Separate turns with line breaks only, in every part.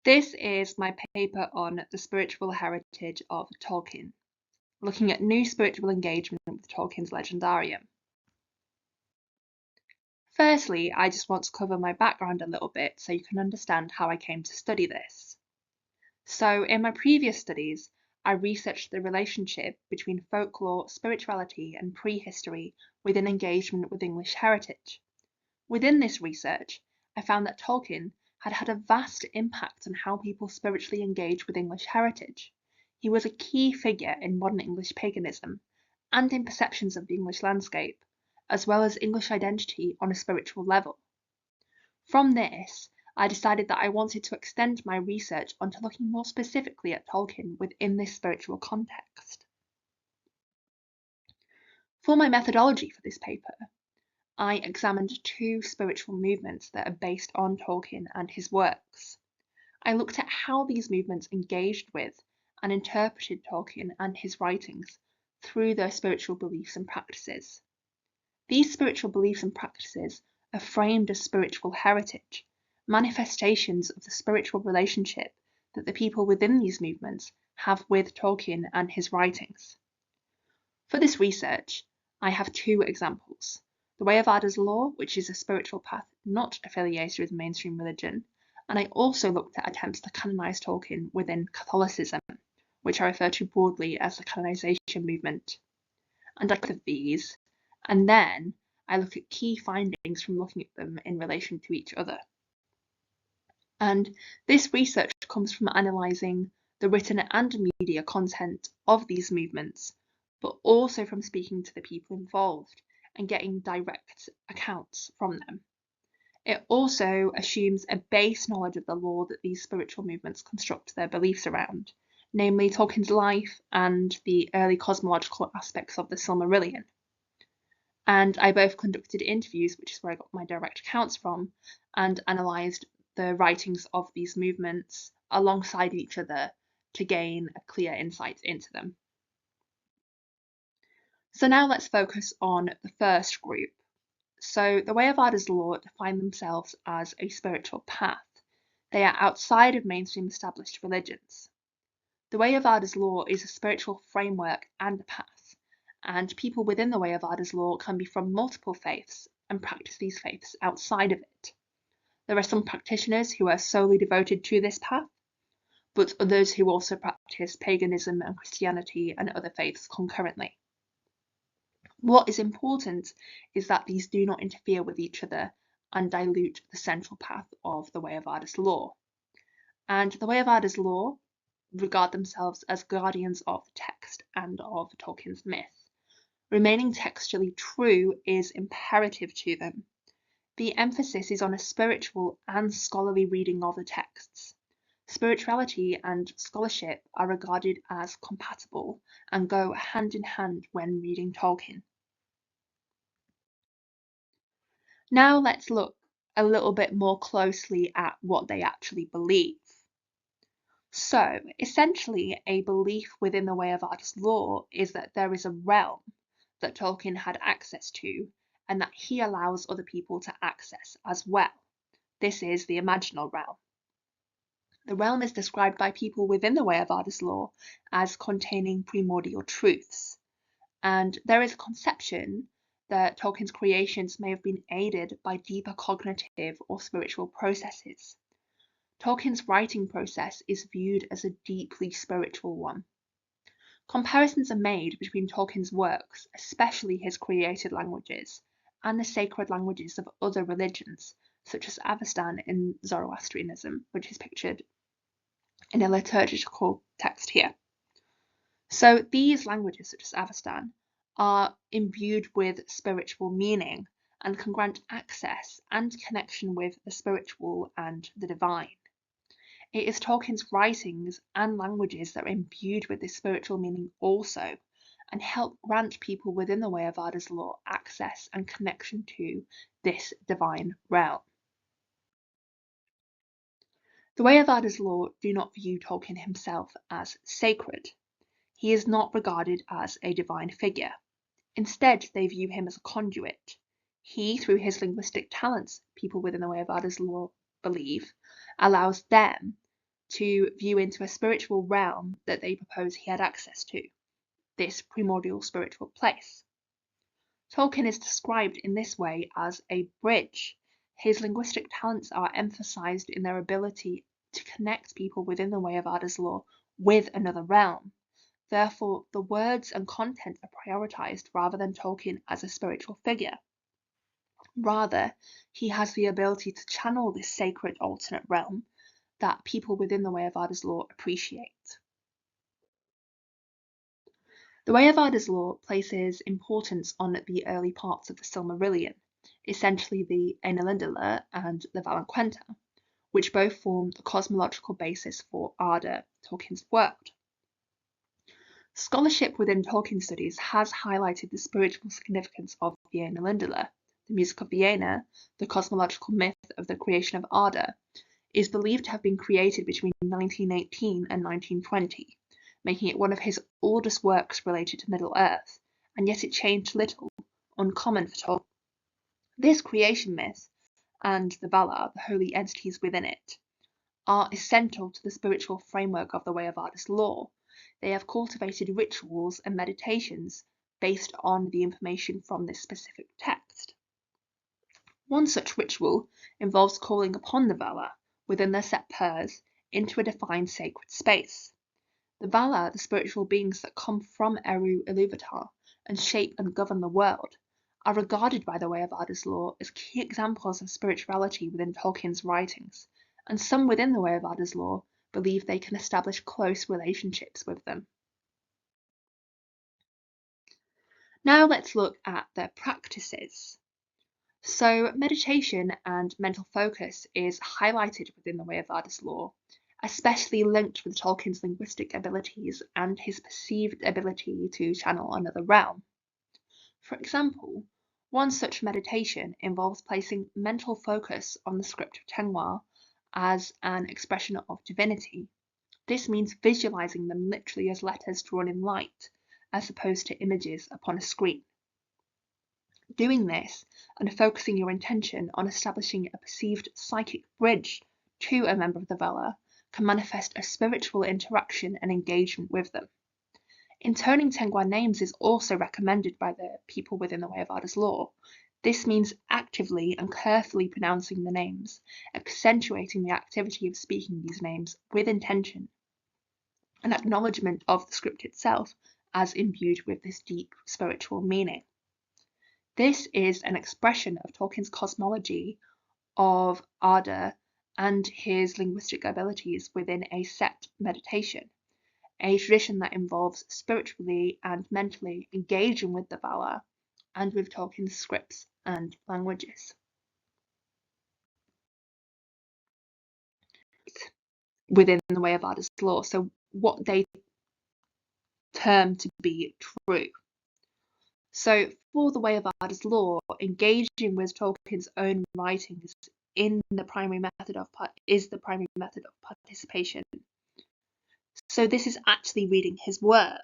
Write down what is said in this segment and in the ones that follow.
This is my paper on the spiritual heritage of Tolkien, looking at new spiritual engagement with Tolkien's Legendarium. Firstly, I just want to cover my background a little bit so you can understand how I came to study this. So, in my previous studies, I researched the relationship between folklore, spirituality, and prehistory within engagement with English heritage. Within this research, I found that Tolkien had had a vast impact on how people spiritually engage with English heritage. He was a key figure in modern English paganism and in perceptions of the English landscape, as well as English identity on a spiritual level. From this, I decided that I wanted to extend my research onto looking more specifically at Tolkien within this spiritual context. For my methodology for this paper, I examined two spiritual movements that are based on Tolkien and his works. I looked at how these movements engaged with and interpreted Tolkien and his writings through their spiritual beliefs and practices. These spiritual beliefs and practices are framed as spiritual heritage, manifestations of the spiritual relationship that the people within these movements have with Tolkien and his writings. For this research, I have two examples. The Way of Arda's Law, which is a spiritual path not affiliated with mainstream religion, and I also looked at attempts to canonize Tolkien within Catholicism, which I refer to broadly as the canonization movement. And I look at these, and then I look at key findings from looking at them in relation to each other. And this research comes from analysing the written and media content of these movements, but also from speaking to the people involved and getting direct accounts from them. It also assumes a base knowledge of the law that these spiritual movements construct their beliefs around, namely Tolkien's life and the early cosmological aspects of the Silmarillion. And I both conducted interviews, which is where I got my direct accounts from, and analysed the writings of these movements alongside each other to gain a clear insight into them. So now let's focus on the first group. So the Way of Arda's Law define themselves as a spiritual path. They are outside of mainstream established religions. The Way of Arda's Law is a spiritual framework and a path, and people within the Way of Arda's Law can be from multiple faiths and practice these faiths outside of it. There are some practitioners who are solely devoted to this path, but others who also practice paganism and Christianity and other faiths concurrently. What is important is that these do not interfere with each other and dilute the central path of the Way of Arda's Law. And the Way of Arda's Law regard themselves as guardians of the text and of Tolkien's myth. Remaining textually true is imperative to them. The emphasis is on a spiritual and scholarly reading of the texts. Spirituality and scholarship are regarded as compatible and go hand in hand when reading Tolkien. Now let's look a little bit more closely at what they actually believe. So, essentially, a belief within the Way of Arda's Law is that there is a realm that Tolkien had access to and that he allows other people to access as well. This is the imaginal realm. The realm is described by people within the Way of Arda's Law as containing primordial truths, and there is a conception that Tolkien's creations may have been aided by deeper cognitive or spiritual processes. Tolkien's writing process is viewed as a deeply spiritual one. Comparisons are made between Tolkien's works, especially his created languages, and the sacred languages of other religions, such as Avestan in Zoroastrianism, which is pictured in a liturgical text here. So these languages, such as Avestan, are imbued with spiritual meaning and can grant access and connection with the spiritual and the divine. It is Tolkien's writings and languages that are imbued with this spiritual meaning also, and help grant people within the Way of Arda's Law access and connection to this divine realm. The Way of Arda's Law do not view Tolkien himself as sacred. He is not regarded as a divine figure. Instead, they view him as a conduit. He, through his linguistic talents, people within the Way of Arda's Law believe, allows them to view into a spiritual realm that they propose he had access to, this primordial spiritual place. Tolkien is described in this way as a bridge. His linguistic talents are emphasized in their ability to connect people within the way of Arda's law with another realm. Therefore, the words and content are prioritized rather than Tolkien as a spiritual figure. Rather, he has the ability to channel this sacred alternate realm that people within the way of Arda's law appreciate. The way of Arda's law places importance on the early parts of the Silmarillion, essentially the Enelindala and the Valanquenta, which both form the cosmological basis for Arda, Tolkien's world. Scholarship within Tolkien studies has highlighted the spiritual significance of the Enelindala. The music of Vienna, the cosmological myth of the creation of Arda, is believed to have been created between 1918 and 1920, making it one of his oldest works related to Middle-earth, and yet it changed little, uncommon for Tolkien. This creation myth, and the Valar, the holy entities within it, are essential to the spiritual framework of the Way of Arda's law. They have cultivated rituals and meditations based on the information from this specific text. One such ritual involves calling upon the Valar, within their set pairs, into a defined sacred space. The Valar, the spiritual beings that come from Eru Ilúvatar and shape and govern the world, are regarded by the Way of Arda's law as key examples of spirituality within Tolkien's writings, and some within the Way of Arda's law believe they can establish close relationships with them. Now let's look at their practices. So meditation and mental focus is highlighted within the Way of Arda's law, especially linked with Tolkien's linguistic abilities and his perceived ability to channel another realm. For example, one such meditation involves placing mental focus on the script of Tengwar as an expression of divinity. This means visualizing them literally as letters drawn in light, as opposed to images upon a screen. Doing this and focusing your intention on establishing a perceived psychic bridge to a member of the Valar can manifest a spiritual interaction and engagement with them. Intoning Tengwar names is also recommended by the people within the Way of Arda's law. This means actively and carefully pronouncing the names, accentuating the activity of speaking these names with intention, an acknowledgement of the script itself as imbued with this deep spiritual meaning. This is an expression of Tolkien's cosmology of Arda and his linguistic abilities within a set meditation, a tradition that involves spiritually and mentally engaging with the Valar and with Tolkien's scripts and languages. Within the Way of Arda's law, so what they term to be true. So for the Way of Arda's law, engaging with Tolkien's own writings is the primary method of participation. So this is actually reading his work,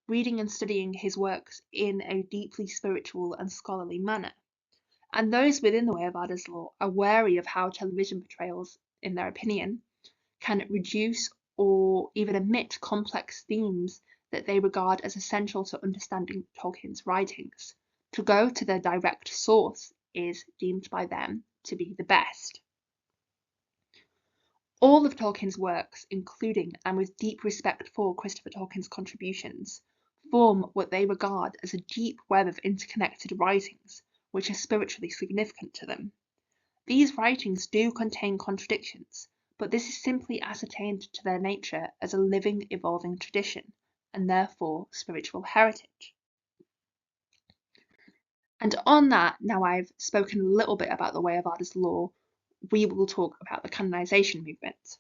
reading and studying his works in a deeply spiritual and scholarly manner. And those within the Way of Arda's law are wary of how television portrayals, in their opinion, can reduce or even omit complex themes that they regard as essential to understanding Tolkien's writings. To go to the direct source is deemed by them to be the best. All of Tolkien's works, including and with deep respect for Christopher Tolkien's contributions, form what they regard as a deep web of interconnected writings, which are spiritually significant to them. These writings do contain contradictions, but this is simply ascertained to their nature as a living, evolving tradition, and therefore spiritual heritage. And on that, now I've spoken a little bit about the Way of Arda's law, we will talk about the canonization movement.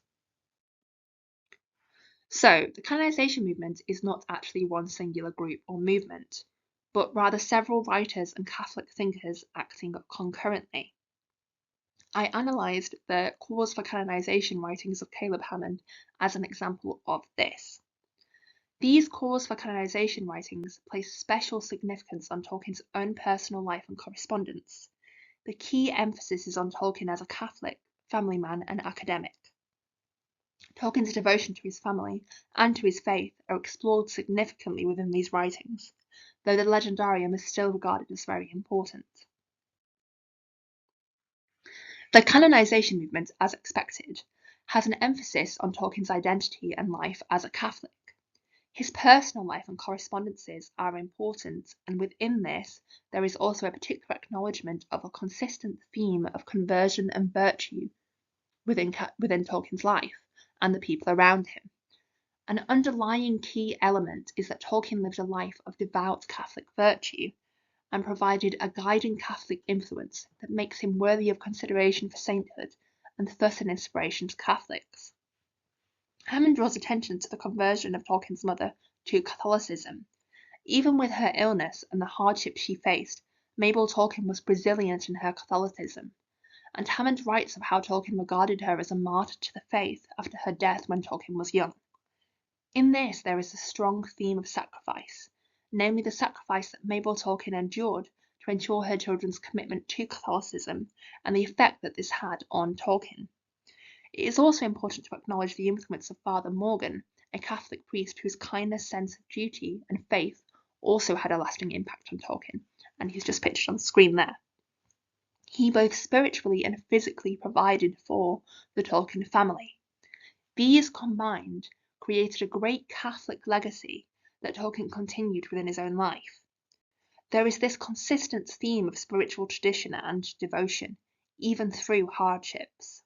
So, the canonization movement is not actually one singular group or movement, but rather several writers and Catholic thinkers acting concurrently. I analysed the cause for canonization writings of Caleb Hammond as an example of this. These cause for canonization writings place special significance on Tolkien's own personal life and correspondence. The key emphasis is on Tolkien as a Catholic, family man, and academic. Tolkien's devotion to his family and to his faith are explored significantly within these writings, though the Legendarium is still regarded as very important. The canonization movement, as expected, has an emphasis on Tolkien's identity and life as a Catholic. His personal life and correspondences are important, and within this, there is also a particular acknowledgement of a consistent theme of conversion and virtue within Tolkien's life and the people around him. An underlying key element is that Tolkien lived a life of devout Catholic virtue and provided a guiding Catholic influence that makes him worthy of consideration for sainthood and thus an inspiration to Catholics. Hammond draws attention to the conversion of Tolkien's mother to Catholicism. Even with her illness and the hardships she faced, Mabel Tolkien was resilient in her Catholicism, and Hammond writes of how Tolkien regarded her as a martyr to the faith after her death when Tolkien was young. In this, there is a strong theme of sacrifice, namely the sacrifice that Mabel Tolkien endured to ensure her children's commitment to Catholicism and the effect that this had on Tolkien. It is also important to acknowledge the influence of Father Morgan, a Catholic priest whose kindness, sense of duty, and faith also had a lasting impact on Tolkien, and he's just pictured on the screen there. He both spiritually and physically provided for the Tolkien family. These combined created a great Catholic legacy that Tolkien continued within his own life. There is this consistent theme of spiritual tradition and devotion, even through hardships.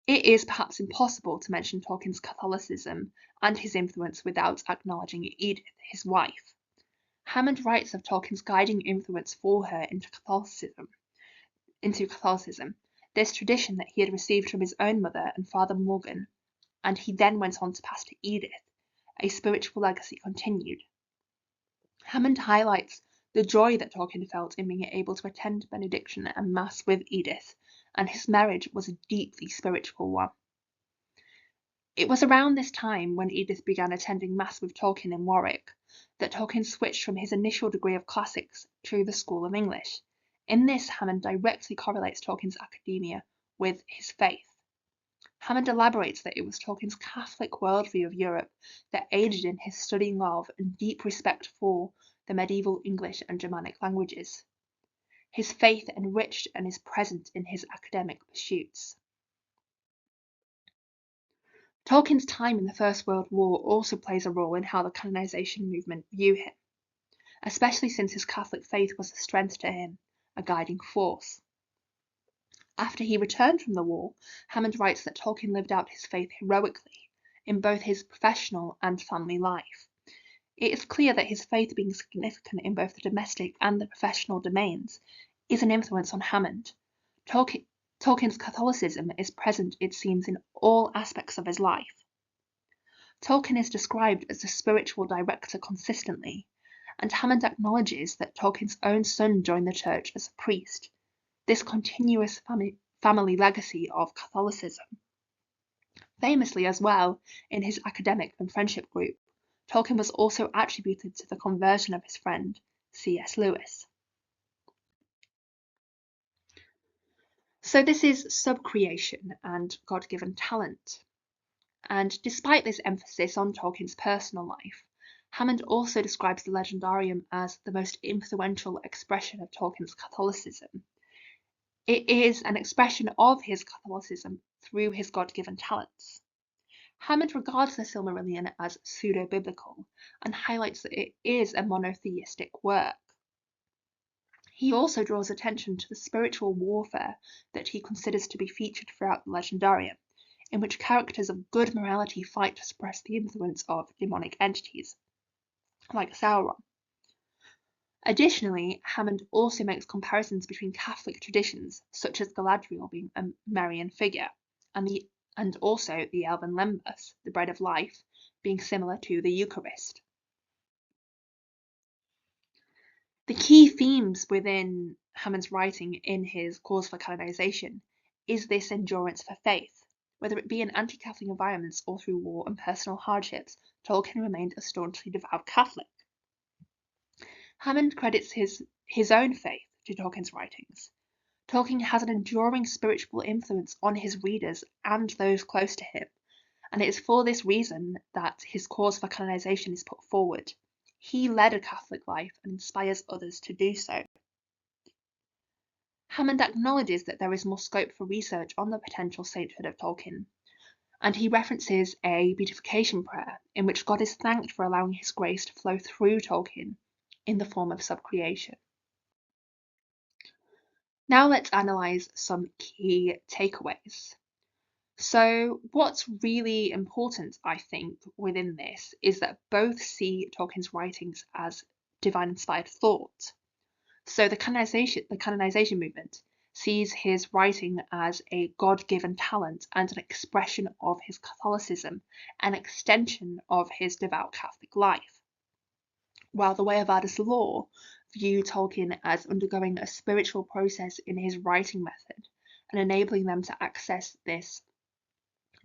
It is perhaps impossible to mention Tolkien's Catholicism and his influence without acknowledging Edith, his wife. Hammond writes of Tolkien's guiding influence for her into Catholicism, this tradition that he had received from his own mother and Father Morgan, and he then went on to pass to Edith. A spiritual legacy continued. Hammond highlights the joy that Tolkien felt in being able to attend benediction and Mass with Edith, and his marriage was a deeply spiritual one. It was around this time, when Edith began attending Mass with Tolkien in Warwick, that Tolkien switched from his initial degree of classics to the School of English. In this, Hammond directly correlates Tolkien's academia with his faith. Hammond elaborates that it was Tolkien's Catholic worldview of Europe that aided in his studying of and deep respect for the medieval English and Germanic languages. His faith enriched and is present in his academic pursuits. Tolkien's time in the First World War also plays a role in how the canonization movement view him, especially since his Catholic faith was a strength to him, a guiding force. After he returned from the war, Hammond writes that Tolkien lived out his faith heroically in both his professional and family life. It is clear that his faith, being significant in both the domestic and the professional domains, is an influence on Hammond. Tolkien's Catholicism is present, it seems, in all aspects of his life. Tolkien is described as a spiritual director consistently, and Hammond acknowledges that Tolkien's own son joined the church as a priest, this continuous family legacy of Catholicism. Famously as well, in his academic and friendship group, Tolkien was also attributed to the conversion of his friend, C.S. Lewis. So this is subcreation and God-given talent. And despite this emphasis on Tolkien's personal life, Hammond also describes the Legendarium as the most influential expression of Tolkien's Catholicism. It is an expression of his Catholicism through his God-given talents. Hammond regards the Silmarillion as pseudo-biblical and highlights that it is a monotheistic work. He also draws attention to the spiritual warfare that he considers to be featured throughout the Legendarium, in which characters of good morality fight to suppress the influence of demonic entities, like Sauron. Additionally, Hammond also makes comparisons between Catholic traditions, such as Galadriel being a Marian figure, and also the elven lembas, the bread of life, being similar to the Eucharist. The key themes within Hammond's writing in his Cause for Canonization is this endurance for faith. Whether it be in anti-Catholic environments or through war and personal hardships, Tolkien remained a staunchly devout Catholic. Hammond credits his own faith to Tolkien's writings. Tolkien has an enduring spiritual influence on his readers and those close to him, and it is for this reason that his cause for canonization is put forward. He led a Catholic life and inspires others to do so. Hammond acknowledges that there is more scope for research on the potential sainthood of Tolkien, and he references a beatification prayer in which God is thanked for allowing his grace to flow through Tolkien in the form of subcreation. Now let's analyse some key takeaways. So what's really important, I think, within this is that both see Tolkien's writings as divine inspired thought. So the canonization movement sees his writing as a God-given talent and an expression of his Catholicism, an extension of his devout Catholic life. While the Way of Arda's Law view Tolkien as undergoing a spiritual process in his writing method and enabling them to access this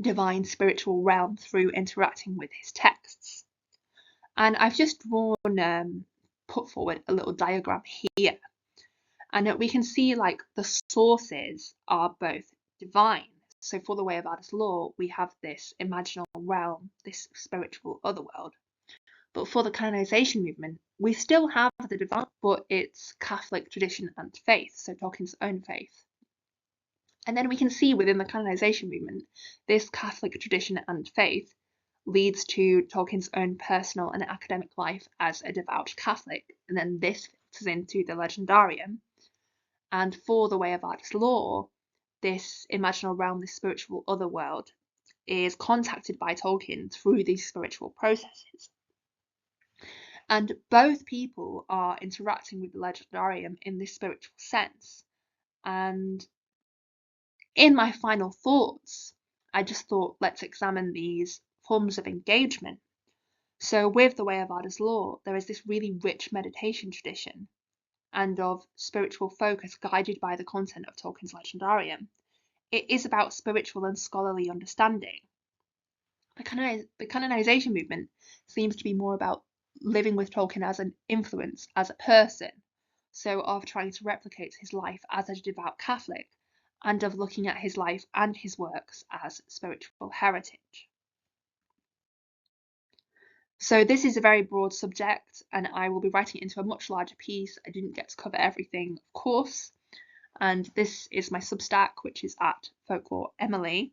divine spiritual realm through interacting with his texts. And I've just put forward a little diagram here. And we can see like the sources are both divine. So for the Way of Arda's Law, we have this imaginal realm, this spiritual otherworld. But for the canonization movement, we still have the divine, but it's Catholic tradition and faith, so Tolkien's own faith. And then we can see within the canonization movement, this Catholic tradition and faith leads to Tolkien's own personal and academic life as a devout Catholic. And then this filters into the Legendarium. And for the Way of Arda's Law, this imaginal realm, this spiritual otherworld, is contacted by Tolkien through these spiritual processes. And both people are interacting with the Legendarium in this spiritual sense. And in my final thoughts, I just thought let's examine these forms of engagement. So with the Way of Arda's Law, there is this really rich meditation tradition and of spiritual focus guided by the content of Tolkien's Legendarium. It is about spiritual and scholarly understanding. The canonization movement seems to be more about living with Tolkien as an influence, as a person, so of trying to replicate his life as a devout Catholic, and of looking at his life and his works as spiritual heritage. So this is a very broad subject, and I will be writing it into a much larger piece. I didn't get to cover everything, of course, and this is my Substack, which is at Folklore Emily.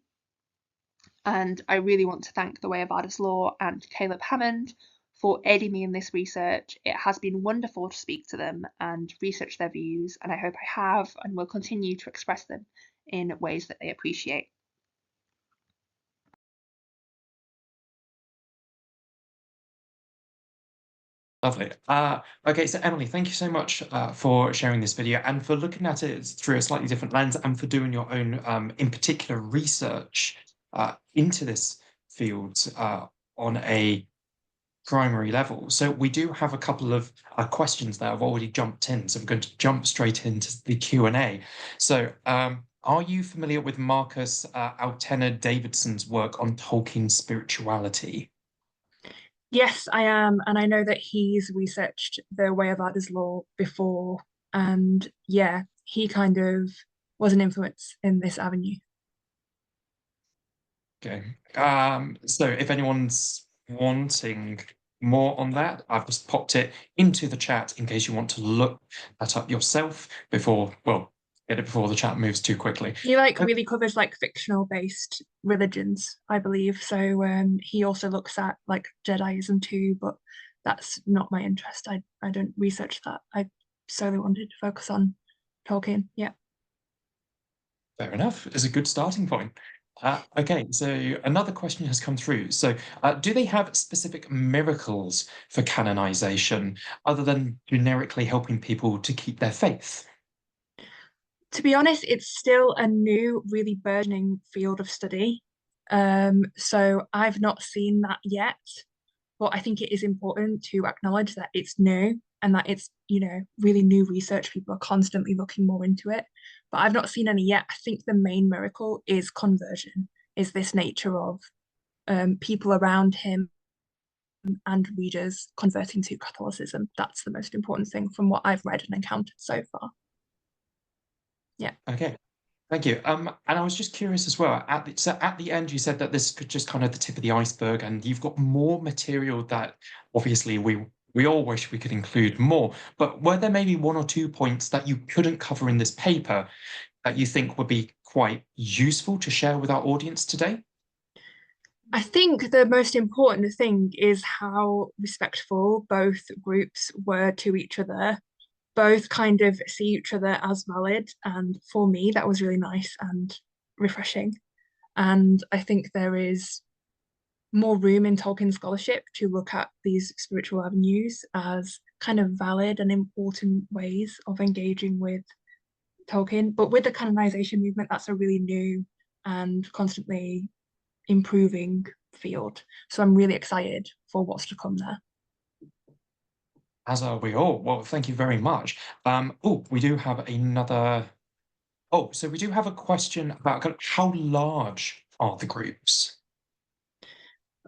And I really want to thank the Way of Arda's Law and Caleb Hammond for aiding me in this research. It has been wonderful to speak to them and research their views, and I hope I have and will continue to express them in ways that they appreciate.
Lovely. Okay, so Emily, thank you so much for sharing this video and for looking at it through a slightly different lens and for doing your own, in particular, research into this field on a primary level. So we do have a couple of questions that have already jumped in, so I'm going to jump straight into the Q&A. So are you familiar with Marcus Altena Davidson's work on Tolkien spirituality?
Yes, I am, and I know that he's researched the Way of Arda's Law before, and yeah, he kind of was an influence in this avenue.
Okay. So if anyone's wanting more on that, I've just popped it into the chat in case you want to look that up yourself before, well, get it before the chat moves too quickly.
He like really covers like fictional based religions, I believe. So he also looks at like Jediism too, but that's not my interest. I don't research that. I solely wanted to focus on Tolkien. Yeah.
Fair enough. It's a good starting point. Okay, so another question has come through. So, do they have specific miracles for canonization other than generically helping people to keep their faith?
To be honest, it's still a new, really burgeoning field of study. So I've not seen that yet, but I think it is important to acknowledge that it's new and that it's, really new research. People are constantly looking more into it, but I've not seen any yet. I think the main miracle is conversion, is this nature of people around him and readers converting to Catholicism. That's the most important thing from what I've read and encountered so far. Yeah.
Okay. Thank you. And I was just curious as well. At the end, you said that this could just kind of the tip of the iceberg, and you've got more material that obviously we all wish we could include more. But were there maybe one or two points that you couldn't cover in this paper that you think would be quite useful to share with our audience today?
I think the most important thing is how respectful both groups were to each other. Both kind of see each other as valid. And for me, that was really nice and refreshing. And I think there is more room in Tolkien scholarship to look at these spiritual avenues as kind of valid and important ways of engaging with Tolkien. But with the canonization movement, that's a really new and constantly improving field. So I'm really excited for what's to come there.
As are we all. Well, thank you very much. Oh, we do have another. Oh, so we do have a question about how large are the groups?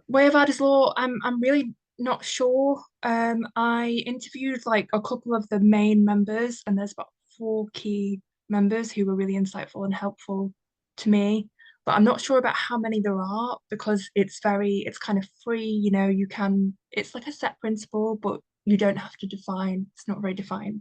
Way of Arda's Law, I'm really not sure. I interviewed like a couple of the main members, and there's about 4 key members who were really insightful and helpful to me. But I'm not sure about how many there are because it's kind of free, it's like a set principle, but you don't have to define, it's not very defined.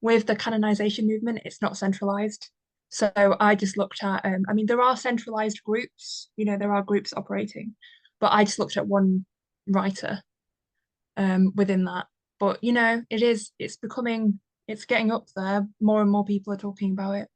With the canonization movement, it's not centralized. So I just looked at, there are centralized groups, there are groups operating, but I just looked at one writer within that. But it's getting up there. More and more people are talking about it.